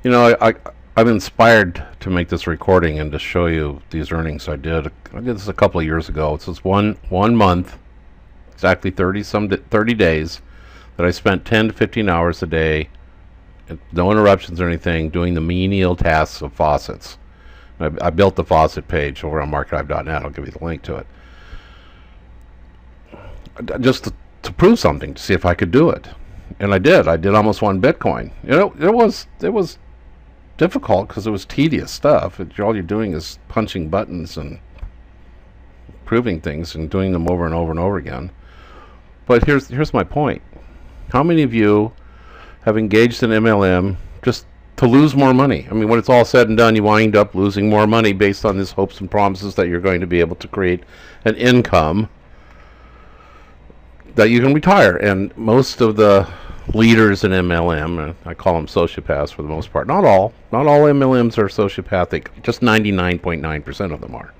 You know, I'm inspired to make this recording and to show you these earnings I did. I did this a couple of years ago. It's just one month, exactly 30 days, that I spent 10 to 15 hours a day, no interruptions or anything, doing the menial tasks of faucets. I built the faucet page over on markethive.net. I'll give you the link to it. Just to prove something, to see if I could do it. And I did. I did almost 1 Bitcoin. You know, it was difficult because it was tedious stuff. All you're doing is punching buttons and proving things and doing them over and over and over again. But here's my point. How many of you have engaged in MLM just to lose more money? I mean, when it's all said and done, you wind up losing more money based on these hopes and promises that you're going to be able to create an income that you can retire. And most of the leaders in MLM, I call them sociopaths for the most part. Not all MLMs are sociopathic. Just 99.9% of them are.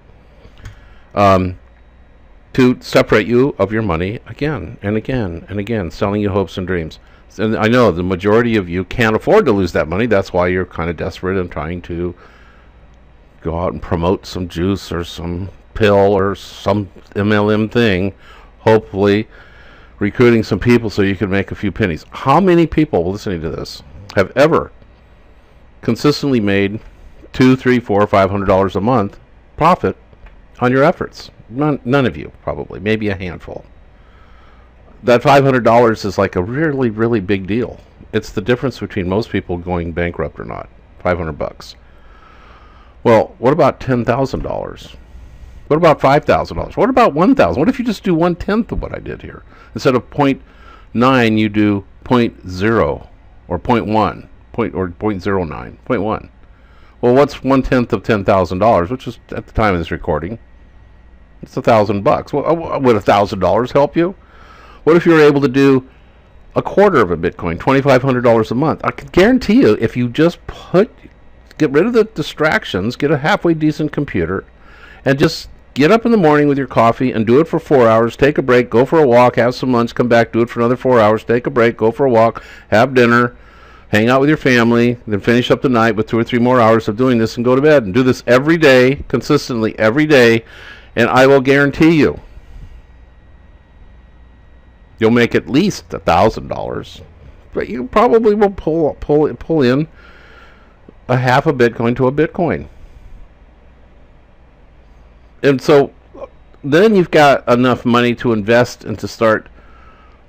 To separate you of your money again and again and again, selling you hopes and dreams. And I know the majority of you can't afford to lose that money. That's why you're kind of desperate and trying to go out and promote some juice or some pill or some MLM thing, hopefully recruiting some people so you can make a few pennies. How many people listening to this have ever consistently made $200, $300, $400, $500 a month profit on your efforts? None of you, probably. Maybe a handful. That $500 is like a really, really big deal. It's the difference between most people going bankrupt or not. $500. Well, what about $10,000? What about $5,000? What about $1,000? What if you just do 1/10 of what I did here? Instead of 0.9, you do 0.0 or 0.1 or 0.09, 0.1. Well, what's 1/10 of $10,000, which is at the time of this recording? It's $1,000. Well, would $1,000 help you? What if you were able to do a quarter of a Bitcoin, $2,500 a month? I can guarantee you, if you just get rid of the distractions, get a halfway decent computer, and just get up in the morning with your coffee and do it for 4 hours, take a break, go for a walk, have some lunch, come back, do it for another 4 hours, take a break, go for a walk, have dinner, hang out with your family, then finish up the night with 2 or 3 more hours of doing this and go to bed. And do this every day, consistently, every day, and I will guarantee you, you'll make at least $1,000, but you probably will pull in a half a Bitcoin to a Bitcoin. And so then you've got enough money to invest and to start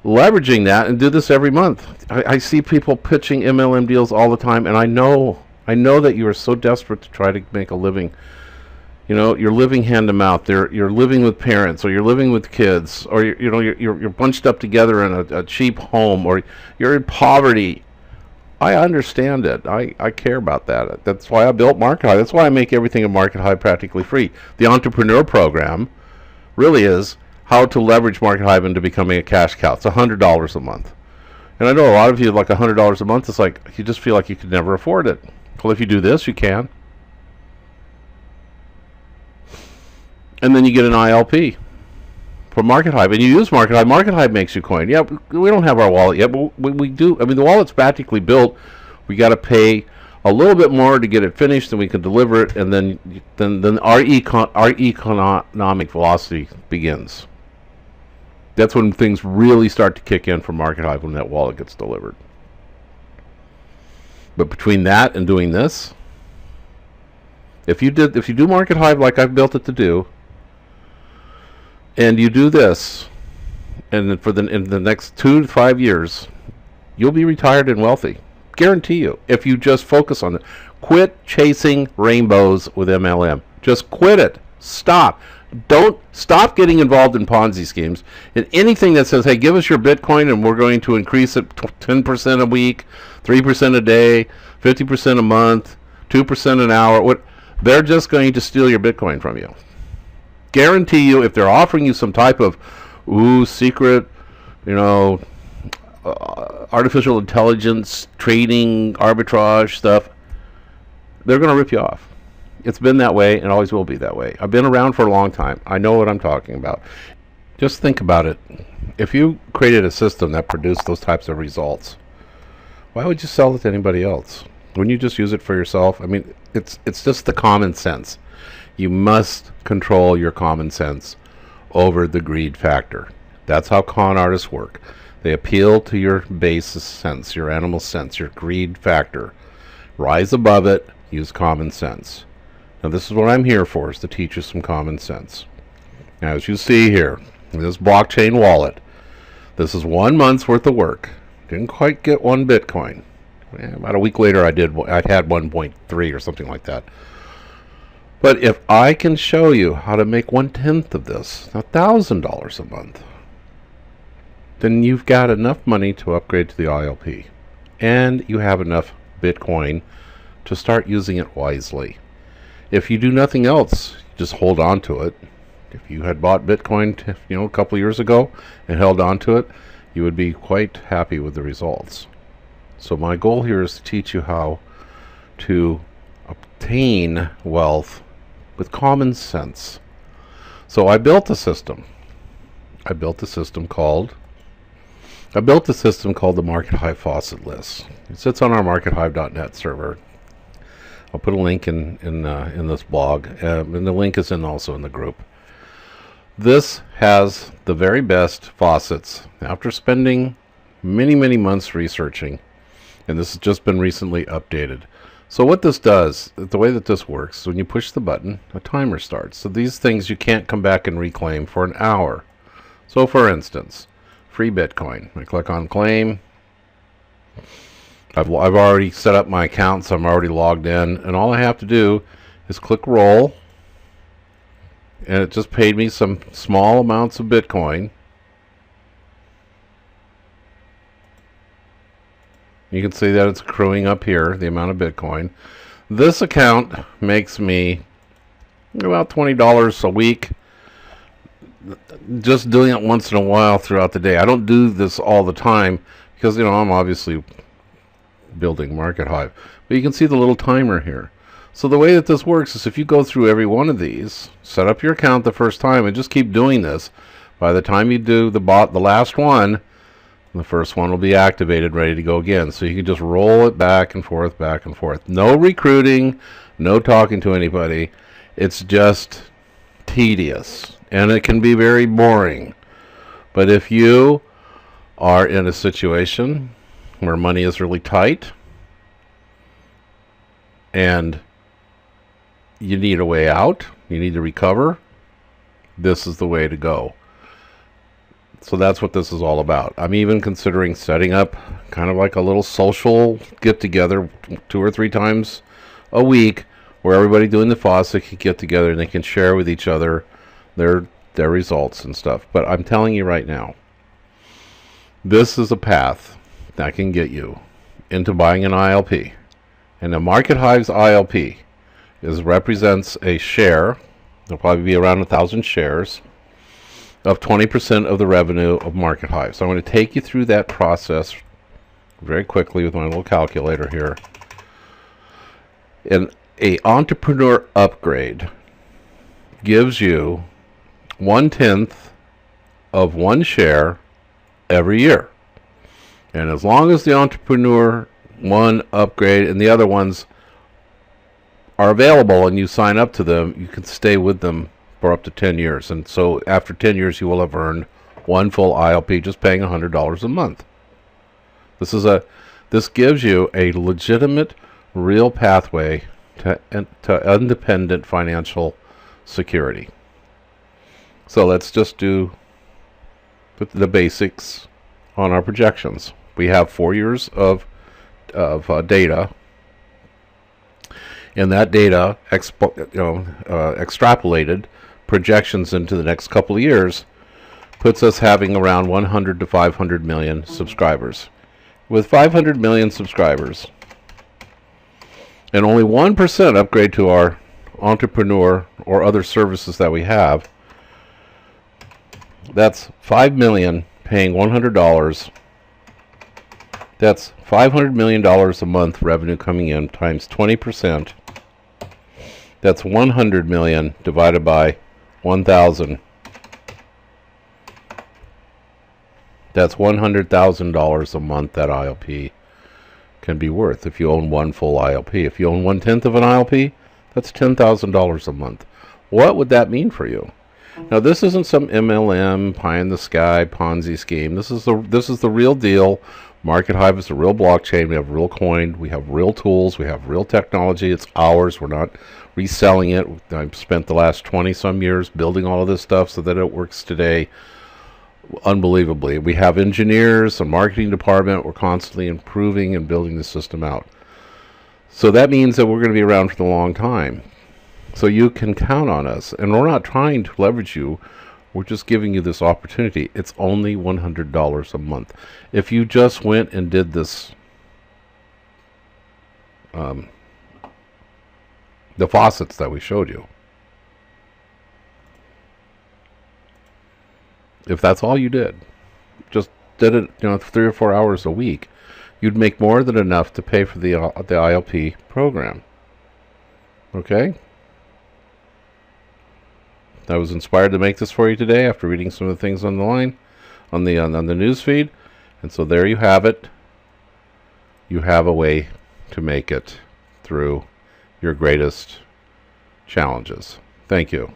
leveraging that and do this every month. I see people pitching MLM deals all the time, and I know that you are so desperate to try to make a living. You know, you're living hand to mouth. You're living with parents, or you're living with kids, or you're bunched up together in a cheap home, or you're in poverty. I understand it. I care about that. That's why I built Market Hive. That's why I make everything in Market Hive practically free. The Entrepreneur Program really is how to leverage Market Hive into becoming a cash cow. It's $100 a month. And I know a lot of you, like $100 a month, it's like you just feel like you could never afford it. Well, if you do this, you can. And then you get an ILP for Market Hive, and you use Market Hive. Market Hive makes you coin. Yeah, we don't have our wallet yet, but we do. I mean, the wallet's practically built. We got to pay a little bit more to get it finished, and we can deliver it, and then our economic velocity begins. That's when things really start to kick in for Market Hive, when that wallet gets delivered. But between that and doing this, if you do Market Hive like I've built it to do, and you do this, and in the next 2 to 5 years, you'll be retired and wealthy. Guarantee you, if you just focus on it. Quit chasing rainbows with MLM. Just quit it. Stop. Don't stop getting involved in Ponzi schemes. And anything that says, hey, give us your Bitcoin and we're going to increase it 10% a week, 3% a day, 50% a month, 2% an hour. They're just going to steal your Bitcoin from you. Guarantee you, if they're offering you some type of secret, artificial intelligence, trading, arbitrage stuff, they're going to rip you off. It's been that way and always will be that way. I've been around for a long time. I know what I'm talking about. Just think about it. If you created a system that produced those types of results, why would you sell it to anybody else? Wouldn't you just use it for yourself? I mean, it's just the common sense. You must control your common sense over the greed factor. That's how con artists work. They appeal to your base sense, your animal sense, your greed factor. Rise above it, use common sense. Now this is what I'm here for, is to teach you some common sense. Now as you see here, this blockchain wallet, this is 1 month's worth of work. Didn't quite get 1 Bitcoin. About a week later I had 1.3 or something like that. But if I can show you how to make 1/10 of this, $1,000 a month, then you've got enough money to upgrade to the ILP. And you have enough Bitcoin to start using it wisely. If you do nothing else, just hold on to it. If you had bought Bitcoin a couple years ago and held on to it, you would be quite happy with the results. So my goal here is to teach you how to obtain wealth with common sense. So I built a system. I built a system called the MarketHive faucet list. It sits on our markethive.net server. I'll put a link in this blog, and the link is also in the group. This has the very best faucets. After spending many months researching, and this has just been recently updated. So what this does, the way that this works, when you push the button, a timer starts. So these things you can't come back and reclaim for an hour. So for instance, free Bitcoin. I click on claim. I've already set up my account, so I'm already logged in, and all I have to do is click roll, and it just paid me some small amounts of Bitcoin. You can see that it's accruing up here, the amount of Bitcoin. This account makes me about $20 a week, just doing it once in a while throughout the day. I don't do this all the time because, I'm obviously building MarketHive. But you can see the little timer here. So the way that this works is if you go through every one of these, set up your account the first time, and just keep doing this, by the time you do the last one, the first one will be activated, ready to go again. So you can just roll it back and forth, back and forth. No recruiting, no talking to anybody. It's just tedious, and it can be very boring. But if you are in a situation where money is really tight and you need a way out, you need to recover, this is the way to go. So that's what this is all about. I'm even considering setting up kind of like a little social get-together 2 or 3 times a week where everybody doing the faucet can get together and they can share with each other their results and stuff. But I'm telling you right now, this is a path that can get you into buying an ILP. And the MarketHive's ILP represents a share, there'll probably be around 1,000 shares, of 20% of the revenue of MarketHive. So I'm going to take you through that process very quickly with my little calculator here. And an entrepreneur upgrade gives you 1/10 of 1 share every year. And as long as the entrepreneur 1 upgrade and the other ones are available and you sign up to them, you can stay with them for up to 10 years. And so after 10 years, you will have earned 1 full ILP just paying $100 a month. This gives you a legitimate, real pathway to independent financial security. So let's just do the basics on our projections. We have 4 years of data, and that data extrapolated projections into the next couple of years puts us having around 100 to 500 million subscribers. With 500 million subscribers and only 1% upgrade to our entrepreneur or other services that we have, that's 5 million paying $100. That's $500 million a month revenue coming in times 20%. That's 100 million divided by 1,000. That's $100,000 a month that ILP can be worth if you own one full ILP. If you own 1/10 of an ILP, that's $10,000 a month. What would that mean for you? Now, this isn't some MLM pie in the sky Ponzi scheme. This is the real deal. Market Hive is a real blockchain. We have real coin. We have real tools. We have real technology. It's ours. We're not reselling it. I've spent the last 20 some years building all of this stuff so that it works today unbelievably. We have engineers, a marketing department. We're constantly improving and building the system out. So that means that we're going to be around for a long time. So you can count on us. And we're not trying to leverage you. We're just giving you this opportunity. It's only $100 a month. If you just went and did this, the faucets that we showed you, if that's all you did, just did it, 3 or 4 hours a week, you'd make more than enough to pay for the ILP program. Okay? I was inspired to make this for you today after reading some of the things on the line, on the news feed, and so there you have it. You have a way to make it through your greatest challenges. Thank you.